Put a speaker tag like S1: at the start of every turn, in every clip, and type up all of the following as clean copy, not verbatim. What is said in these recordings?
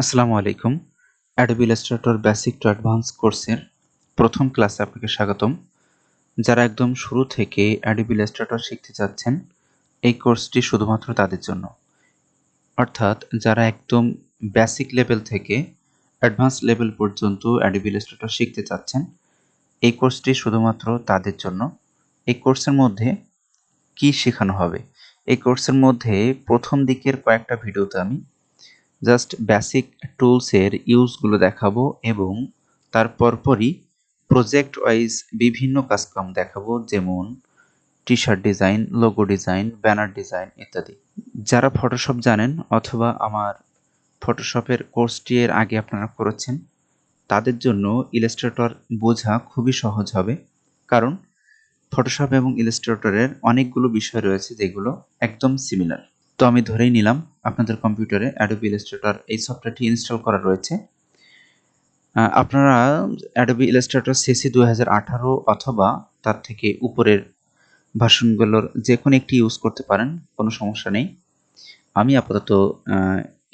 S1: আসসালামু আলাইকুম। Adobe Illustrator basic to advance কোর্সের প্রথম ক্লাসে আপনাকে স্বাগতম। যারা একদম শুরু থেকে অ্যাডোবি ইলাস্ট্রেটর শিখতে চাচ্ছেন, এই কোর্সটি শুধুমাত্র তাদের জন্য। অর্থাৎ যারা একদম বেসিক লেভেল থেকে অ্যাডভান্স লেভেল পর্যন্ত অ্যাডোবি ইলাস্ট্রেটর শিখতে চাচ্ছেন, এই কোর্সটি শুধুমাত্র তাদের জন্য। এই কোর্সের মধ্যে কি শেখানো হবে? এই কোর্সের মধ্যে প্রথম দিকের কয়েকটা ভিডিওতে আমি জাস্ট বেসিক টুলসের ইউজগুলো দেখাবো এবং তার পরপরই প্রজেক্ট ওয়াইজ বিভিন্ন কাজকাম দেখাবো, যেমন t-shirt design, logo design, banner design ইত্যাদি। যারা ফটোশপ জানেন অথবা আমার ফটোশপের কোর্সটি এর আগে আপনারা করেছেন, তাদের জন্য ইলাস্ট্রেটর বোঝা খুবই সহজ হবে, কারণ ফটোশপ এবং ইলাস্ট্রেটরের অনেকগুলো বিষয় রয়েছে যেগুলো একদম সিমিলার। তো আমি ধরেই নিলাম আপনাদের কম্পিউটারে অ্যাডোবি ইলাস্ট্রেটর এই সফটওয়্যারটি ইনস্টল করা রয়েছে। আপনারা অ্যাডোবি ইলাস্ট্রেটর সিসি 2018 অথবা তার থেকে উপরের ভার্সনগুলোর যে কোনো একটি ইউজ করতে পারেন, কোনো সমস্যা নেই। আমি আপাতত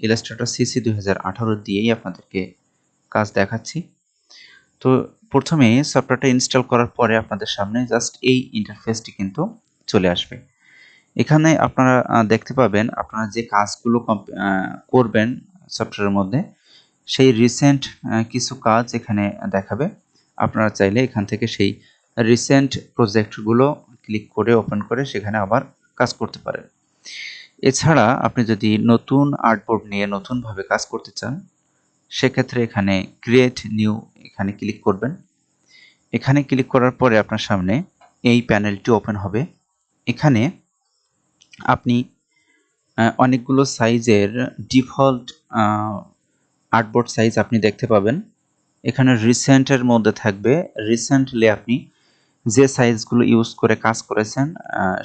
S1: ইলাস্ট্রেটর সিসি 2018 দিয়েই আপনাদেরকে কাজ দেখাচ্ছি। তো প্রথমে সফটওয়্যারটা ইনস্টল করার পরে আপনাদের সামনে জাস্ট এই ইন্টারফেসটি কিন্তু চলে আসবে। এখানে আপনারা দেখতে পাবেন আপনারা যে কাজগুলো করবেন সফটওয়্যারের মধ্যে, সেই রিসেন্ট কিছু কাজ এখানে দেখাবে। আপনারা চাইলে এখান থেকে সেই রিসেন্ট প্রজেক্টগুলো ক্লিক করে ওপেন করে সেখানে আবার কাজ করতে পারেন। এছাড়া আপনি যদি নতুন আর্টবোর্ড নিয়ে নতুনভাবে কাজ করতে চান, সেক্ষেত্রে এখানে ক্রিয়েট নিউ এখানে ক্লিক করবেন। এখানে ক্লিক করার পরে আপনার সামনে এই প্যানেলটি ওপেন হবে। এখানে আপনি অনেকগুলো সাইজের ডিফল্ট আর্টবোর্ড সাইজ আপনি দেখতে পাবেন। এখানে রিসেন্টের মধ্যে থাকবে, রিসেন্টলি আপনি যে সাইজগুলো ইউজ করে কাজ করেছেন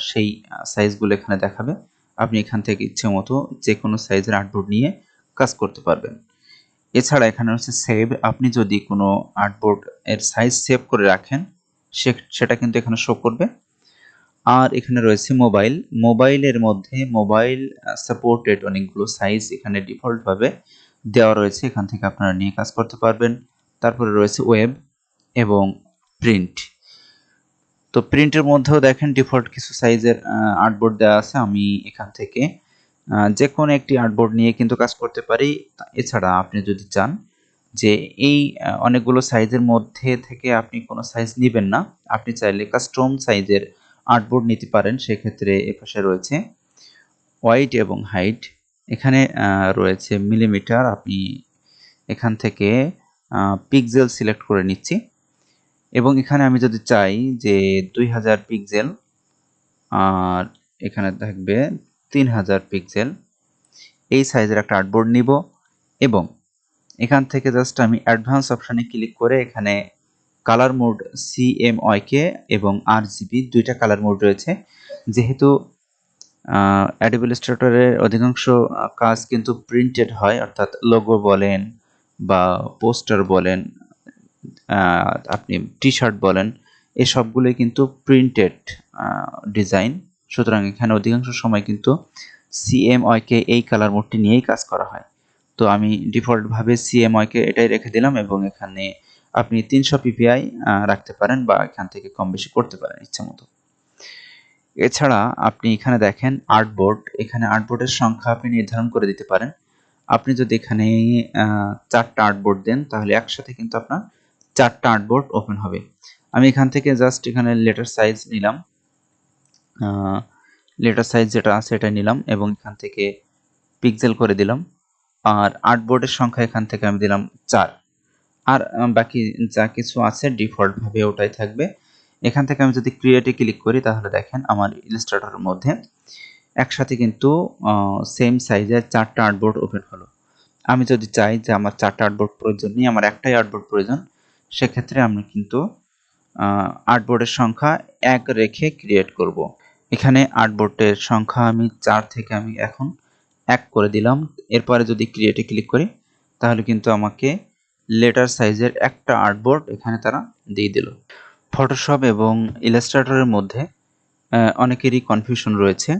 S1: সেই সাইজগুলো এখানে দেখাবে। আপনি এখান থেকে ইচ্ছে মতো যে কোনো সাইজের আর্টবোর্ড নিয়ে কাজ করতে পারবেন। এছাড়া এখানে হচ্ছে সেভ, আপনি যদি কোনো আর্টবোর্ড এর সাইজ সেভ করে রাখেন সেটা কিন্তু এখানে শো করবে। আর এখানে রয়েছে মোবাইল, মোবাইলের মধ্যে মোবাইল সাপোর্টেড অনেকগুলো সাইজ এখানে ডিফল্টভাবে দেওয়া রয়েছে, এখান থেকে আপনারা নিয়ে কাজ করতে পারবেন। তারপরে রয়েছে ওয়েব এবং প্রিন্ট। তো প্রিন্টের মধ্যেও দেখেন ডিফল্ট কিছু সাইজের আর্টবোর্ড দেওয়া আছে। আমি এখান থেকে যে কোনো একটি আর্টবোর্ড নিয়ে কিন্তু কাজ করতে পারি। এছাড়া আপনি যদি চান যে এই অনেকগুলো সাইজের মধ্যে থেকে আপনি কোনো সাইজ নেবেন না, আপনি চাইলে কাস্টম সাইজের আর্টবোর্ড নিতে পারেন। সেক্ষেত্রে এপাশে রয়েছে ওয়াইড এবং হাইট, এখানে রয়েছে মিলিমিটার। আপনি এখান থেকে পিক্সেল সিলেক্ট করে নিচ্ছি এবং এখানে আমি যদি চাই যে 2000 পিক্সেল আর এখানে থাকবে 3000 পিক্সেল, এই সাইজের একটা আর্টবোর্ড নিব এবং এখান থেকে জাস্ট আমি অ্যাডভান্স অপশানে ক্লিক করে এখানে কালার মোড CMYK এবং RGB দুইটা কালার মোড রয়েছে। যেহেতু অ্যাডোবি ইলাস্ট্রেটরের অধিকাংশ কাজ কিন্তু প্রিন্টেড হয়, অর্থাৎ লোগো বলেন বা পোস্টার বলেন, আপনি টি-শার্ট বলেন, এই সবগুলোই কিন্তু প্রিন্টেড ডিজাইন। সুতরাং এখানে অধিকাংশ সময় কিন্তু CMYK এই কালার মোডটি নিয়েই কাজ করা হয়। তো আমি ডিফল্টভাবে CMYK এটাই রেখে দিলাম এবং এখানে আপনি 300 ppi রাখতে পারেন বা এখান থেকে কম বেশি করতে পারেন ইচ্ছা মতো। এছাড়া আপনি এখানে দেখেন আর্টবোর্ড, এখানে আর্টবোর্ডের সংখ্যা আপনি নির্ধারণ করে দিতে পারেন। আপনি যদি এখানে 4টা আর্টবোর্ড দেন তাহলে একসাথে কিন্তু আপনার 4টা আর্টবোর্ড ওপেন হবে। আমি এখান থেকে জাস্ট এখানে লেটার সাইজ নিলাম, লেটার সাইজ যেটা আছে এটা নিলাম এবং এখান থেকে পিক্সেল করে দিলাম। আর আর্টবোর্ডের সংখ্যা এখান থেকে আমি দিলাম 4। আর বাকি যা কিছু আছে ডিফল্টভাবে ওটাই থাকবে। এখান থেকে আমি যদি ক্রিয়েটে ক্লিক করি তাহলে দেখেন আমার ইলাস্ট্রেটরের মধ্যে একসাথে কিন্তু সেম সাইজের 4টা আর্টবোর্ড ওপেন হলো। আমি যদি চাই যে আমার 4টা আর্টবোর্ড প্রয়োজন নেই, আমার একটাই আর্টবোর্ড প্রয়োজন, সেক্ষেত্রে আমি কিন্তু আর্টবোর্ডের সংখ্যা 1 রেখে ক্রিয়েট করব। এখানে আর্টবোর্ডের সংখ্যা আমি 4 থেকে আমি এখন 1 করে দিলাম। এরপরে যদি ক্রিয়েটে ক্লিক করি তাহলে কিন্তু আমাকে লেটার সাইজের একটা আর্টবোর্ড এখানে তারা দিয়ে দিল। ফটোশপ এবং ইলাস্ট্রেটরের মধ্যে অনেকেরই কনফিউশন রয়েছে।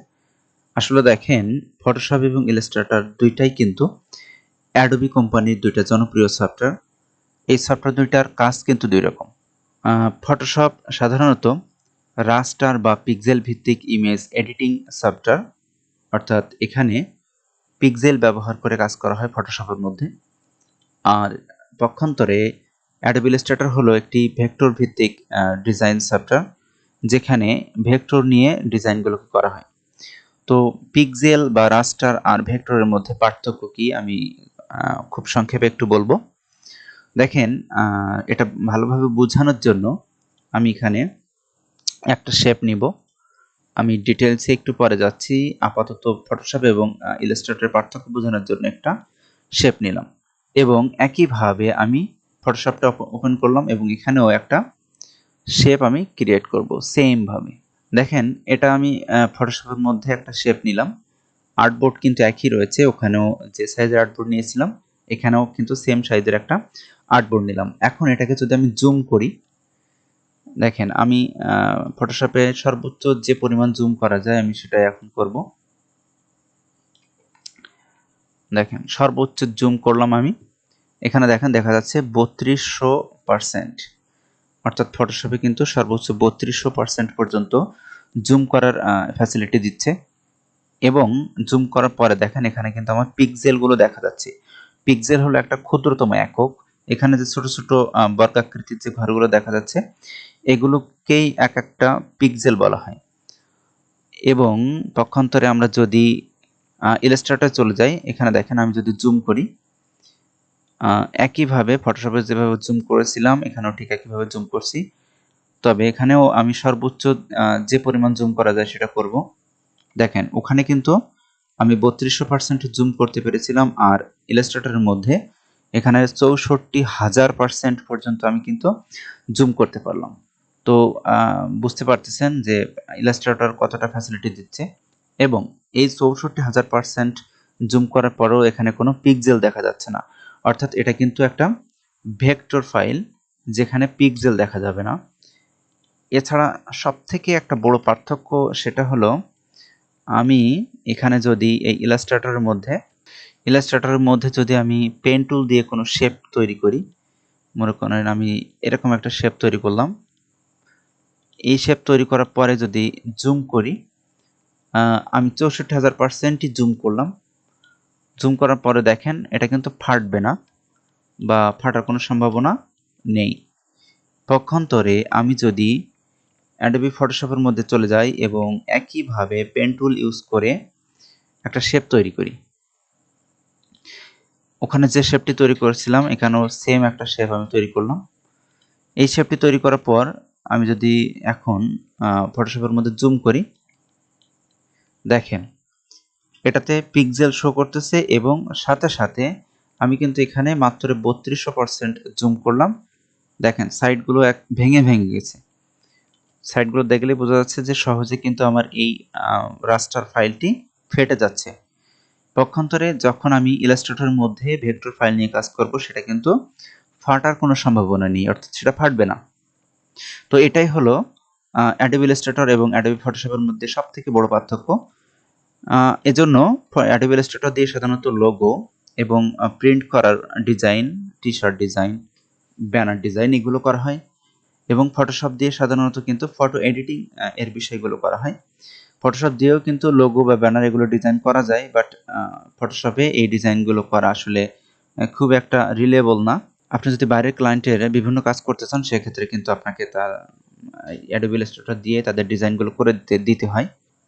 S1: আসলে দেখেন ফটোশপ এবং ইলাস্ট্রেটর দুইটাই কিন্তু অ্যাডোবি কোম্পানির দুইটা জনপ্রিয় সফটওয়্যার। এই সফটওয়্যার দুইটার কাজ কিন্তু দুই রকম। ফটোশপ সাধারণত রাস্টার বা পিক্সেল ভিত্তিক ইমেজ এডিটিং সফটওয়্যার, অর্থাৎ এখানে পিক্সেল ব্যবহার করে কাজ করা হয় ফটোশপের মধ্যে। আর পক্ষান্তরে অ্যাডোবি ইলাস্ট্রেটর হলো একটি ভেক্টর ভিত্তিক ডিজাইন সফটওয়্যার, যেখানে ভেক্টর নিয়ে ডিজাইনগুলোকে করা হয়। তো পিক্সেল বা রাস্টার আর ভেক্টরের মধ্যে পার্থক্য কি আমি খুব সংক্ষেপে একটু বলবো। দেখেন, এটা ভালোভাবে বোঝানোর জন্য আমি এখানে একটা শেপ নিব। আমি ডিটেলসে একটু পরে যাচ্ছি। আপাতত ফটোশপ এবং ইলাস্ট্রেটরের পার্থক্য বোঝানোর জন্য একটা শেপ নিলাম, এবং একইভাবে আমি ফটোশপটা ওপেন করলাম এবং এখানেও একটা শেপ আমি ক্রিয়েট করব সেম ভাবে। দেখেন, এটা আমি ফটোশপের মধ্যে একটা শেপ নিলাম। আর্টবোর্ড কিন্তু একই রয়েছে, ওখানেও যে সাইজের আর্টবোর্ড নিয়েছিলাম এখানেও কিন্তু সেম সাইজের একটা আর্টবোর্ড নিলাম। এখন এটাকে যদি আমি জুম করি, দেখেন আমি ফটোশপে সর্বোচ্চ যে পরিমাণ জুম করা যায় আমি সেটাই এখন করব। দেখেন সর্বোচ্চ জুম করলাম আমি, এখানে দেখেন দেখা যাচ্ছে 3200%, অর্থাৎ ফটোশপে কিন্তু সর্বোচ্চ 3200% পর্যন্ত জুম করার ফ্যাসিলিটি দিচ্ছে। এবং জুম করার পরে দেখেন এখানে কিন্তু আমার পিক্সেলগুলো দেখা যাচ্ছে। পিক্সেল হলো একটা ক্ষুদ্রতম একক। এখানে যে ছোট ছোট বর্গাকৃতির যে ঘরগুলো দেখা যাচ্ছে এগুলোকেই এক একটা পিক্সেল বলা হয়। এবং পক্ষান্তরে আমরা যদি ইলাস্ট্রেটরে চলে যাই, এখানে দেখেন আমি যদি জুম করি, একইভাবে ফটোশপে যেভাবে জুম করেছিলাম এখানেও ঠিক একইভাবে জুম করছি, তবে এখানেও আমি সর্বোচ্চ যে পরিমাণ জুম করা যায় সেটা করব। দেখেন ওখানে কিন্তু আমি 3200% জুম করতে পেরেছিলাম, আর ইলাস্ট্রেটরের মধ্যে এখানে 64,000% পর্যন্ত আমি কিন্তু জুম করতে পারলাম। তো বুঝতে পারতেছেন যে ইলাস্ট্রেটর কতটা ফ্যাসিলিটি দিচ্ছে। এবং এই 64,000% জুম করার পরেও এখানে কোনো পিক্সেল দেখা যাচ্ছে না, অর্থাৎ এটা কিন্তু একটা ভেক্টর ফাইল যেখানে পিক্সেল দেখা যাবে না। এছাড়া সবথেকে একটা বড় পার্থক্য সেটা হলো, আমি এখানে যদি এই ইলাস্ট্রেটরের মধ্যে যদি আমি পেন টুল দিয়ে কোনো শেপ তৈরি করি, মনে করেন আমি এরকম একটা শেপ তৈরি করলাম। এই শেপ তৈরি করার পরে যদি জুম করি, আমি 64,000%ই জুম করলাম। জুম করার পরে দেখেন এটা কিন্তু ফাটবে না বা ফাটার কোনো সম্ভাবনা নেই। পক্ষান্তরে আমি যদি অ্যাডোবি ফটোশপের মধ্যে চলে যাই এবং একইভাবে পেন টুল ইউজ করে একটা শেপ তৈরি করি, ওখানে যে শেপটি তৈরি করেছিলাম এখানেও সেম একটা শেপ আমি তৈরি করলাম। এই শেপটি তৈরি করার পর আমি যদি এখন ফটোশপের মধ্যে জুম করি, দেখেন এটাতে পিক্সেল শো করতেছে এবং সাথে সাথে আমি কিন্তু এখানে মাত্র 3200% জুম করলাম। দেখেন সাইডগুলো ভেঙে ভেঙে গেছে। সাইডগুলো দেখলে বোঝা যাচ্ছে যে সহজে কিন্তু আমার এই রাস্টার ফাইলটি ফেটে যাচ্ছে। পক্ষান্তরে যখন আমি ইলাস্ট্রেটরের মধ্যে ভেক্টর ফাইল নিয়ে কাজ করব সেটা কিন্তু ফাটার কোনো সম্ভাবনা নেই, অর্থাৎ সেটা ফাটবে না। তো এটাই হলো অ্যাডোবি ইলাস্ট্রেটর এবং অ্যাডোবি ফটোশপের মধ্যে সবথেকে বড় পার্থক্য। এজন্য অ্যাডোবি ইলাস্ট্রেটর দিয়ে সাধারণত লোগো এবং প্রিন্ট করার design, t-shirt design, banner design এগুলো করা হয়, এবং ফটোশপ দিয়ে সাধারণত কিন্তু ফটো এডিটিং এর বিষয়গুলো করা হয়। ফটোশপ দিয়েও কিন্তু লোগো বা ব্যানার এগুলো ডিজাইন করা যায়, বাট ফটোশপে এই ডিজাইনগুলো করা আসলে খুব একটা রিলেবল না। আপনি যদি বাইরের ক্লায়েন্টের বিভিন্ন কাজ করতে চান সেক্ষেত্রে কিন্তু আপনাকে তার অ্যাডোবি ইলাস্ট্রেটর দিয়ে তাদের ডিজাইনগুলো করে দিতে হয়।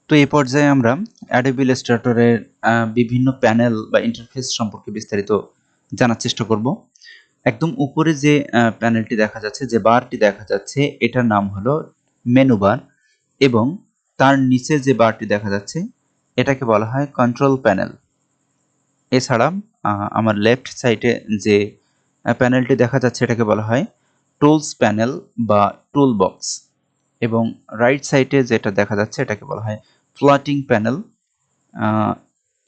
S1: তো এই পর্যায়ে আমরা অ্যাডোবি ইলাস্ট্রেটরের বিভিন্ন প্যানেল বা ইন্টারফেস সম্পর্কে বিস্তারিত জানার চেষ্টা করব। একদম উপরে যে প্যানেলটি দেখা যাচ্ছে, যে বারটি দেখা যাচ্ছে, এটার নাম হলো মেনু বার, এবং তার নিচে যে বারটি দেখা যাচ্ছে এটাকে বলা হয় কন্ট্রোল প্যানেল। এছাড়া আমার লেফট সাইডে যে প্যানেলটি দেখা যাচ্ছে এটাকে বলা হয় টুলস প্যানেল বা টুল বক্স, এবং রাইট সাইডে যেটা দেখা যাচ্ছে এটাকে বলা হয় প্লটিং প্যানেল।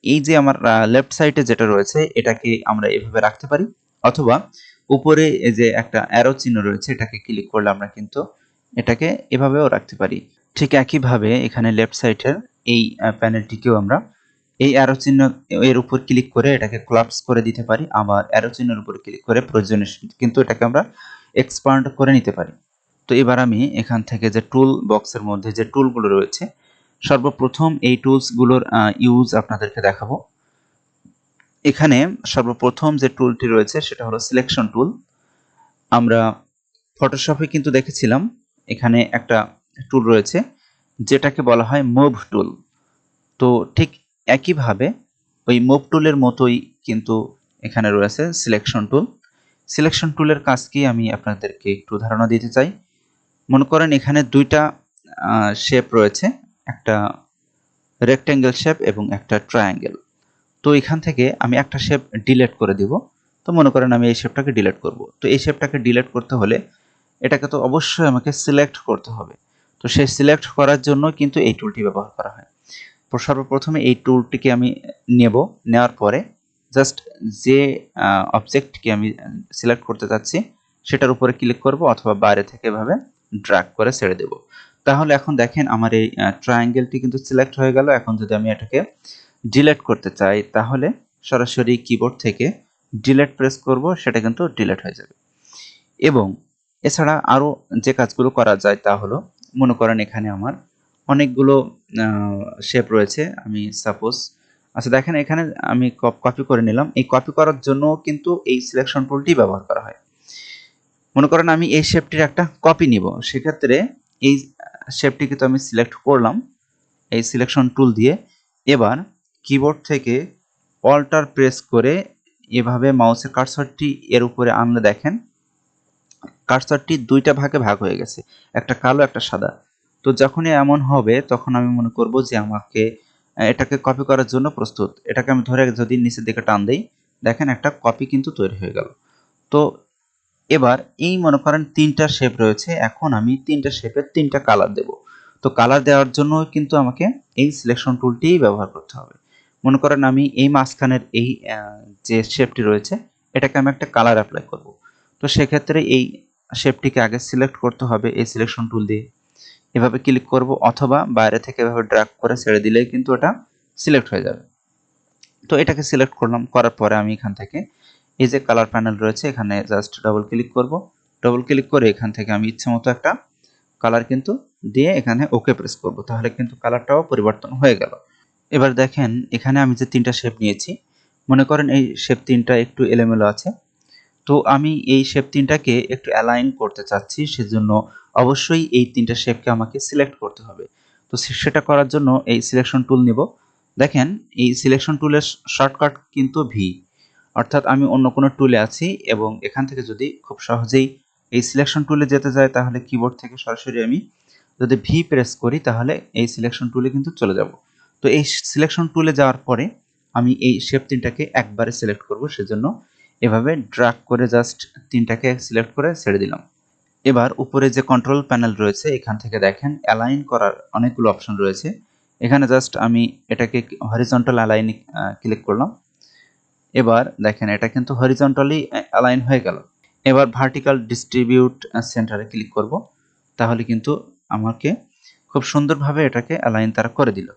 S1: এই যে আমার লেফট সাইডে যেটা রয়েছে এটাকে আমরা এভাবে রাখতে পারি, অথবা উপরে এই যে একটা অ্যারো চিহ্ন রয়েছে এটাকে ক্লিক করলে আমরা কিন্তু এটাকে এভাবেও রাখতে পারি। ঠিক একইভাবে এখানে লেফট সাইডের এই প্যানেলটিকেও আমরা এই অ্যারো চিহ্ন এর উপর ক্লিক করে এটাকে কোলাপস করে দিতে পারি, আবার অ্যারো চিহ্নের উপর ক্লিক করে প্রয়োজনে কিন্তু এটাকে আমরা এক্সপান্ড করে নিতে পারি। তো এবার আমি এখান থেকে যে টুল বক্সের মধ্যে যে টুলগুলো রয়েছে, সর্বপ্রথম এই টুলসগুলোর ইউজ আপনাদেরকে দেখাবো। এখানে সর্বপ্রথম যে টুলটি রয়েছে সেটা হলো সিলেকশন টুল। আমরা ফটোশপে কিন্তু দেখেছিলাম এখানে একটা টুল রয়েছে যেটাকে বলা হয় মুভ টুল। তো ঠিক একইভাবে ওই মুভ টুলের মতোই কিন্তু এখানে রয়েছে সিলেকশন টুল। সিলেকশন টুলের কাজ কি আমি আপনাদেরকে একটু ধারণা দিতে চাই। মনে করেন এখানে দুইটা শেপ রয়েছে, একটা রেক্ট্যাঙ্গেল শেপ এবং একটা ট্রায়াঙ্গেল। তো এখান থেকে আমি একটা শেপ ডিলিট করে দিব। তো মনে করেন আমি এই শেপটাকে ডিলিট করব। তো এই শেপটাকে ডিলিট করতে হলে এটাকে তো অবশ্যই আমাকে সিলেক্ট করতে হবে। তো সেই সিলেক্ট করার জন্য কিন্তু এই টুলটি ব্যবহার করা হয়। তো সর্বপ্রথমে এই টুলটিকে আমি নেব, নেওয়ার পরে জাস্ট যে অবজেক্টকে আমি সিলেক্ট করতে চাচ্ছি সেটার উপরে ক্লিক করব, অথবা বাইরে থেকে এভাবে ড্র্যাগ করে ছেড়ে দেব। তাহলে এখন দেখেন আমার এই ট্রায়াঙ্গেলটি কিন্তু সিলেক্ট হয়ে গেল। এখন যদি আমি এটাকে ডিলিট করতে চাই তাহলে সরাসরি কিবোর্ড থেকে ডিলিট প্রেস করব, সেটা কিন্তু ডিলিট হয়ে যাবে। এবং এছাড়া আরও যে কাজগুলো করা যায় তা হলো, মনে করেন এখানে আমার অনেকগুলো শেপ রয়েছে। আমি সাপোজ আচ্ছা দেখেন এখানে আমি কপি করে নিলাম। এই কপি করার জন্য কিন্তু এই সিলেকশন টুলটি ব্যবহার করা হয়। মনে করেন আমি এই শেপটির একটা কপি নিব, সেক্ষেত্রে এই শেপটিকে তো আমি সিলেক্ট করলাম এই সিলেকশন টুল দিয়ে। এবার কিবোর্ড থেকে অল্টার প্রেস করে এভাবে মাউসের কার্সরটি এর উপরে আনলে দেখেন কার্সরটি দুইটা ভাগে ভাগ হয়ে গেছে, একটা কালো একটা সাদা। তো যখনই এমন হবে তখন আমি মনে করব যে আমাকে এটাকে কপি করার জন্য প্রস্তুত। এটাকে আমি ধরে যদি নিচের দিকে টান দেই, দেখেন একটা কপি কিন্তু তৈরি হয়ে গেল। তো এবার এই মনে করেন তিনটা শেপ রয়েছে, এখন আমি তিনটা শেপের তিনটা কালার দেব। তো কালার দেওয়ার জন্য কিন্তু আমাকে এই সিলেকশন টুলটিই ব্যবহার করতে হবে। মনে করেন আমি এই মাঝখানের এই যে শেপটি রয়েছে এটাকে আমি একটা কালার অ্যাপ্লাই করব। তো সেক্ষেত্রে এই শেপটিকে আগে সিলেক্ট করতে হবে এই সিলেকশন টুল দিয়ে, এভাবে ক্লিক করব, অথবা বাইরে থেকে এভাবে ড্র্যাগ করে ছেড়ে দিলেই কিন্তু এটা সিলেক্ট হয়ে যাবে। তো এটাকে সিলেক্ট করলাম, করার পরে আমি এখান থেকে এই যে কালার প্যানেল রয়েছে এখানে জাস্ট ডাবল ক্লিক করব। ডাবল ক্লিক করে এখান থেকে আমি ইচ্ছে মতো একটা কালার কিন্তু দিয়ে এখানে ওকে প্রেস করব, তাহলে কিন্তু কালারটাও পরিবর্তন হয়ে গেল। এবার দেখেন এখানে আমি যে তিনটা শেপ নিয়েছি, মনে করেন এই শেপ তিনটা একটু এলোমেলো আছে। তো আমি এই শেপ তিনটাকে একটু অ্যালাইন করতে চাচ্ছি, সেজন্য অবশ্যই এই তিনটা শেপকে আমাকে সিলেক্ট করতে হবে। তো সেটা করার জন্য এই সিলেকশন টুল নেব। দেখেন এই সিলেকশন টুলের শর্টকাট কিন্তু ভি, অর্থাৎ আমি অন্য কোনো টুলে আছি এবং এখান থেকে যদি খুব সহজেই এই সিলেকশন টুলে যেতে যায় তাহলে কিবোর্ড থেকে সরাসরি আমি যদি ভি প্রেস করি তাহলে এই সিলেকশন টুলে কিন্তু চলে যাব। তো এই সিলেকশন টুলে যাওয়ার পরে আমি এই শেপ তিনটাকে একবারে সিলেক্ট করব, সেজন্য এভাবে ড্র্যাগ করে জাস্ট তিনটাকে সিলেক্ট করে ছেড়ে দিলাম। এবার উপরে যে কন্ট্রোল প্যানেল রয়েছে এখান থেকে দেখেন অ্যালাইন করার অনেকগুলো অপশন রয়েছে। এখানে জাস্ট আমি এটাকে হরিজন্টাল অ্যালাইনে ক্লিক করলাম। এবার দেখেন এটা কিন্তু হরিজন্টালি অ্যালাইন হয়ে গেল। এবার ভার্টিক্যাল ডিস্ট্রিবিউট সেন্টারে ক্লিক করব, তাহলে কিন্তু আমাকে খুব সুন্দরভাবে এটাকে অ্যালাইন তারা করে দিল।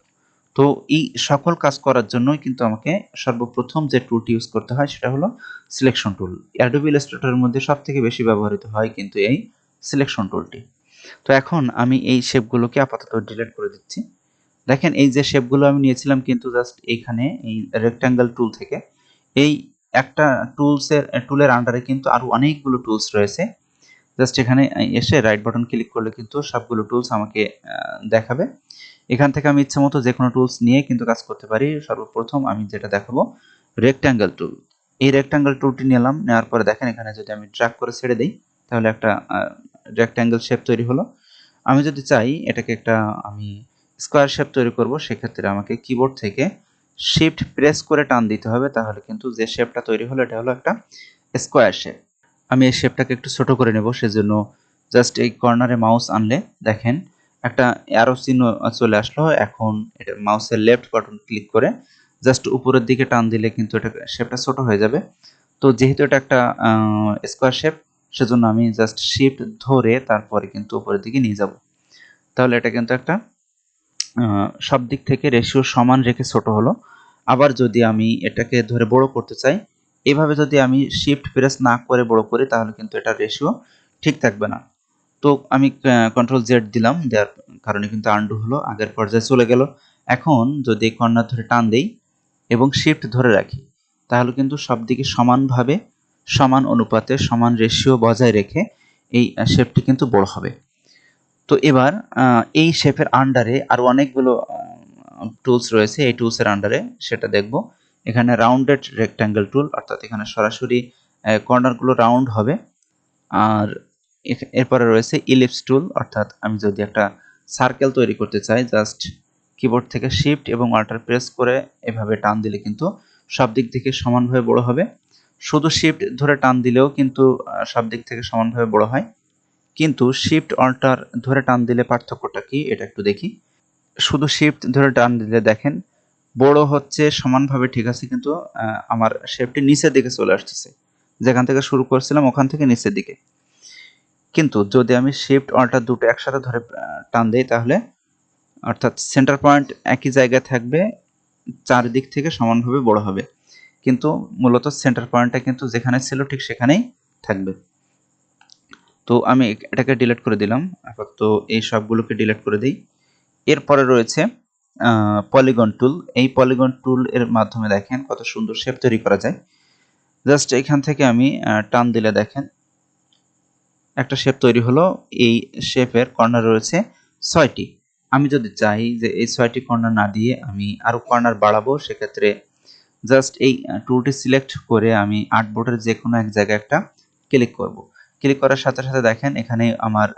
S1: তো এই সকল কাজ করার জন্যই কিন্তু আমাকে সর্বপ্রথম যে টুলটি ইউজ করতে হয় সেটা হলো সিলেকশন টুল। অ্যাডোবি ইলাস্ট্রেটরের মধ্যে সবথেকে বেশি ব্যবহৃত হয় কিন্তু এই সিলেকশন টুলটি। তো এখন আমি এই শেপগুলোকে আপাতত ডিলিট করে দিচ্ছি। দেখেন এই যে শেপগুলো আমি নিয়েছিলাম কিন্তু জাস্ট এইখানে এই রেক্ট্যাঙ্গেল টুল থেকে, এই একটা টুলের আন্ডারে কিন্তু আরো অনেকগুলো টুলস রয়েছে। জাস্ট এখানে এসে রাইট বাটন ক্লিক করলে কিন্তু সবগুলো টুলস আমাকে দেখাবে। এখান থেকে আমি ইচ্ছা মতো যে কোনো টুলস নিয়ে কিন্তু কাজ করতে পারি। সর্বপ্রথম আমি যেটা দেখাবো রেক্ট্যাঙ্গেল টুল। এই রেক্ট্যাঙ্গেল টুলটি নিলাম, নেওয়ার পরে দেখেন এখানে যদি আমি ড্র্যাগ করে ছেড়ে দিই তাহলে একটা রেক্ট্যাঙ্গেল শেপ তৈরি হলো। আমি যদি চাই এটাকে একটা আমি স্কোয়ার শেপ তৈরি করব, সেক্ষেত্রে আমাকে কিবোর্ড থেকে শিফট প্রেস করে টান দিতে হবে, তাহলে কিন্তু যে শেপটা তৈরি হলো এটা হলো একটা স্কোয়ার শেপ। আমি এই শেপটাকে একটু ছোট করে নেব, সেজন্য জাস্ট এই কর্নারে মাউস আনলে দেখেন একটা অ্যারো চিহ্ন চলে আসলো। এখন এটা মাউসের লেফট বাটন ক্লিক করে জাস্ট উপরের দিকে টান দিলে কিন্তু এটা শেপটা ছোট হয়ে যাবে। তো যেহেতু এটা একটা স্কোয়ার শেপ, সেজন্য আমি জাস্ট শিফট ধরে তারপরে কিন্তু উপরের দিকে নিয়ে যাব, তাহলে এটা কিন্তু একটা সব দিক থেকে রেশিও সমান রেখে ছোট হলো। আবার যদি আমি এটাকে ধরে বড় করতে চাই, এভাবে যদি আমি শিফট প্রেস না করে বড় করি তাহলে কিন্তু এটা রেশিও ঠিক থাকবে না। তো আমি কন্ট্রোল জেড দিলাম, দেওয়ার কারণে কিন্তু আনডু হলো, আগের পর্যায়ে চলে গেল। এখন যদি কর্নার ধরে টান দেই এবং শিফট ধরে রাখি তাহলে কিন্তু সব দিকে সমানভাবে সমান অনুপাতে সমান রেশিও বজায় রেখে এই শেপটি কিন্তু বড় হবে। তো এবার এই শেপের আন্ডারে আরও অনেকগুলো টুলস রয়েছে, এই টুলসের আন্ডারে সেটা দেখব। এখানে রাউন্ডেড রেক্ট্যাঙ্গেল টুল, অর্থাৎ এখানে সরাসরি কর্নারগুলো রাউন্ড হবে। আর এরপরে রয়েছে ইলিপস টুল, অর্থাৎ আমি যদি একটা সার্কেল তৈরি করতে চাই জাস্ট কিবোর্ড থেকে শিফট এবং অল্টার প্রেস করে এভাবে টান দিলে কিন্তু সব দিক থেকে সমানভাবে বড় হবে। শুধু শিফট ধরে টান দিলেও কিন্তু সব দিক থেকে সমানভাবে বড় হয়, কিন্তু শিফট অল্টার ধরে টান দিলে পার্থক্যটা কি এটা একটু দেখি। শুধু শিফট ধরে টান দিলে দেখেন বড় হচ্ছে সমানভাবে, ঠিক আছে, কিন্তু আমার শেপটি নিচের দিকে চলে আসতেছে, যেখান থেকে শুরু করছিলাম ওখান থেকে নিচের দিকে। কিন্তু যদি আমি শিফট অল্টার দুটো একসাথে ধরে টান দিই তাহলে অর্থাৎ সেন্টার পয়েন্ট একই জায়গায় থাকবে, চারিদিক থেকে সমানভাবে বড় হবে, কিন্তু মূলত সেন্টার পয়েন্টটা কিন্তু যেখানে ছিল ঠিক সেখানেই থাকবে। তো আমি এটাকে ডিলিট করে দিলাম, আপাতত এই সবগুলোকে ডিলিট করে দিই। এরপরে রয়েছে পলিগন টুল। এই পলিগন টুল এর মাধ্যমে দেখেন কত সুন্দর শেপ তৈরি করা যায়। জাস্ট এখান থেকে আমি টান দিলে দেখেন একটা শেপ তৈরি হলো। এই শেপের কর্নার রয়েছে 6টি। আমি যদি চাই যে এই 6টি কর্নার না দিয়ে আমি আরও কর্নার বাড়াবো, সেক্ষেত্রে জাস্ট এই টুলটি সিলেক্ট করে আমি আর্টবোর্ডের যে কোনো এক জায়গায় একটা ক্লিক করব। ক্লিক করার সাথে সাথে দেখেন এখানে আমার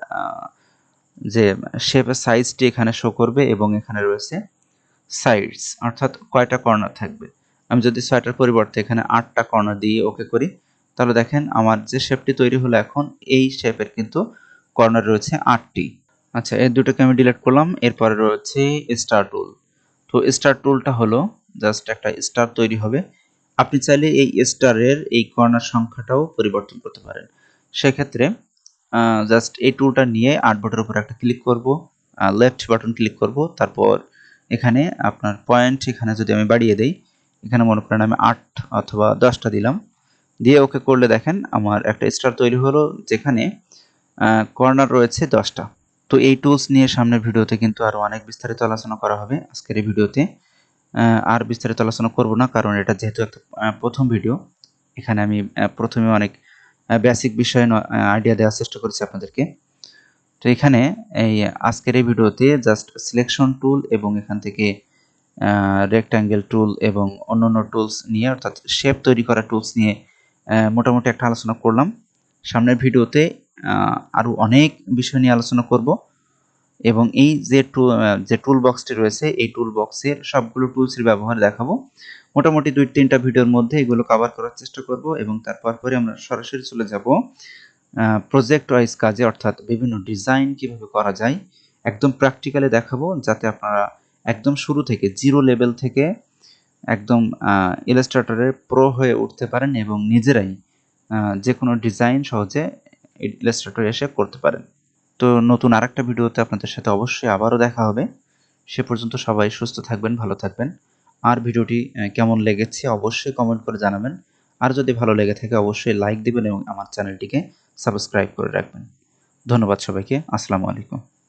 S1: যে শেপের সাইজটি এখানে শো করবে এবং এখানে রয়েছে সাইডস, অর্থাৎ কয়টা কর্নার থাকবে। আমি যদি 6টার পরিবর্তে এখানে 8টা কর্নার দিয়ে ওকে করি তাহলে দেখেন আমার যে শেপটি তৈরি হলো এখন এই শেপের কিন্তু কর্নার রয়েছে 8টি। আচ্ছা, এই দুটোকে আমি ডিলিট করলাম। এরপরে রয়েছে স্টার টুল। তো স্টার টুলটা হলো জাস্ট একটা স্টার তৈরি হবে। আপনি চাইলে এই স্টারের এই কর্নার সংখ্যাটাও পরিবর্তন করতে পারেন। সেক্ষেত্রে জাস্ট এই টুলটা নিয়ে আর্টবোর্ডের উপর একটা ক্লিক করব, লেফট বাটন ক্লিক করব, তারপর এখানে আপনার পয়েন্ট এখানে যদি আমি বাড়িয়ে দেই, এখানে মনে করেন আমি 8 অথবা 10টা দিলাম, দিয়ে ওকে করলে দেখেন আমার একটা স্টার তৈরি হলো যেখানে কর্নার রয়েছে 10টা। তো এই টুলস নিয়ে সামনের ভিডিওতে কিন্তু আরও অনেক বিস্তারিত আলোচনা করা হবে। আজকের এই ভিডিওতে আর বিস্তারিত আলোচনা করব না, কারণ এটা যেহেতু একটা প্রথম ভিডিও, এখানে আমি প্রথমে অনেক বেসিক বিষয়ে আইডিয়া দেওয়ার চেষ্টা করেছি আপনাদেরকে। তো এখানে এই আজকের এই ভিডিওতে জাস্ট সিলেকশন টুল এবং এখান থেকে রেক্ট্যাঙ্গেল টুল এবং অন্যান্য টুলস নিয়ে, অর্থাৎ শেপ তৈরি করা টুলস নিয়ে মোটামুটি একটা আলোচনা করলাম। সামনের ভিডিওতে আরও অনেক বিষয় নিয়ে আলোচনা করব এবং এই যে টুল বক্সটি রয়েছে এই টুল বক্সের সবগুলো টুলসের ব্যবহার দেখাবো। মোটামুটি 2-3টা ভিডিওর মধ্যে এগুলো কভার করার চেষ্টা করব এবং তারপর পরে আমরা সরাসরি চলে যাব প্রজেক্ট ওয়াইজ কাজে, অর্থাৎ বিভিন্ন ডিজাইন কিভাবে করা যায় একদম প্র্যাকটিক্যালি দেখাবো, যাতে আপনারা একদম শুরু থেকে জিরো লেভেল থেকে একদম ইলাস্ট্রেটরের প্রো হয়ে উঠতে পারেন এবং নিজেরাই যে কোনো ডিজাইন সহজে ইলাস্ট্রেটরে এসে করতে পারেন। তো নতুন আরেকটা ভিডিওতে আপনাদের সাথে অবশ্যই আবারও দেখা হবে। সে পর্যন্ত সবাই সুস্থ থাকবেন, ভালো থাকবেন। আর ভিডিওটি কেমন লেগেছে অবশ্যই কমেন্ট করে জানাবেন। আর যদি ভালো লেগে থাকে অবশ্যই লাইক দিবেন এবং আমার চ্যানেলটিকে সাবস্ক্রাইব করে রাখবেন। ধন্যবাদ সবাইকে। আসসালামু আলাইকুম।